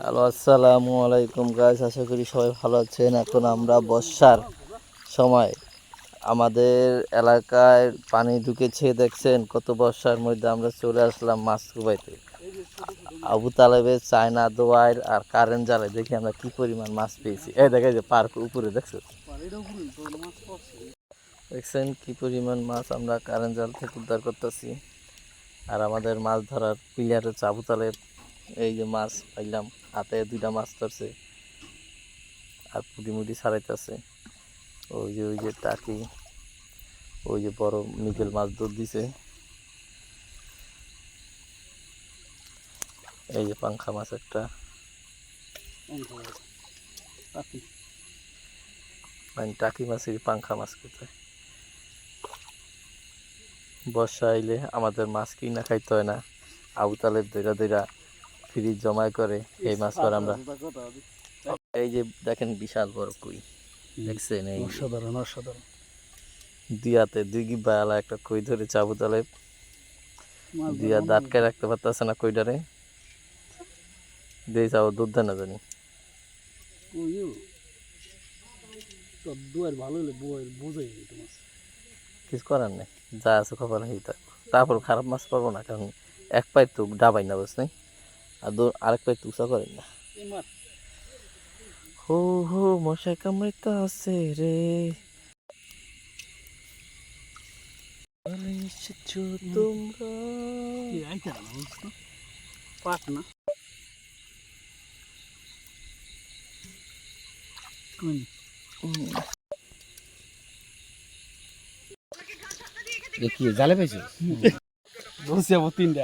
Hello, আসসালামু আলাইকুম guys, আশা করি সবাই ভালো আছেন। এখন আমরা বর্ষার সময় আমাদের এলাকায় পানি ঢুকেছে, দেখছেন কত। বর্ষার মধ্যে আমরা চলে আসলাম মাছ কুবাইতে। আবু তালেবের চায়না দোয়ার আর কারেন্ট জালে দেখি আমরা কি পরিমাণ মাছ পেয়েছি। এই দেখে যে পার্ক উপরে দেখছেন কি পরিমাণ মাছ আমরা কারেন্ট জাল থেকে উদ্ধার করতেছি। আর আমাদের মাছ ধরার প্লেয়ার হচ্ছে আবু তালেব। এই যে মাছ পাইলাম, হাতে 2টা মাছ ধরছে আর পুটি মুটি ছাড়াইতেছে। ওই যে টাকি, ওই যে বড় মিগেল মাছ দৌড় দিছে। এই যে পাংখা মাছ একটা, টাকি মাছের পাংখা মাছ কোথায়। বর্ষা আইলে আমাদের মাছ কিনা খাইতে হয় না, আবু তালেব দইরা দইরা ফ্রিজ জমাই করে এই মাছ পর আমরা। এই যে দেখেন বিশাল বড় কই, দেখছেন? এই অসাধারণ অসাধারণ। দিয়াতে 2 গিব্বা আলা একটা কই ধরেছে আবু তালেব। দিয়া দাঁতকে রাখতে পারতেছে না কইটারে, দিয়ে যাও দুধ দেয় না জানি। কিছু করার নেই, যা আছে খবর হইতে। তারপর খারাপ মাছ পাবো না, কারণ এক পায়ে তো ডাবাই না, বুঝ নাই। আর আরেক পায়ে তো উঁচা করেন না। হো হো মশাই কামড়াইতে আছে রে, এসেছো তোমরা। পাট না দেখি জালে পাইছো? বসে 3টা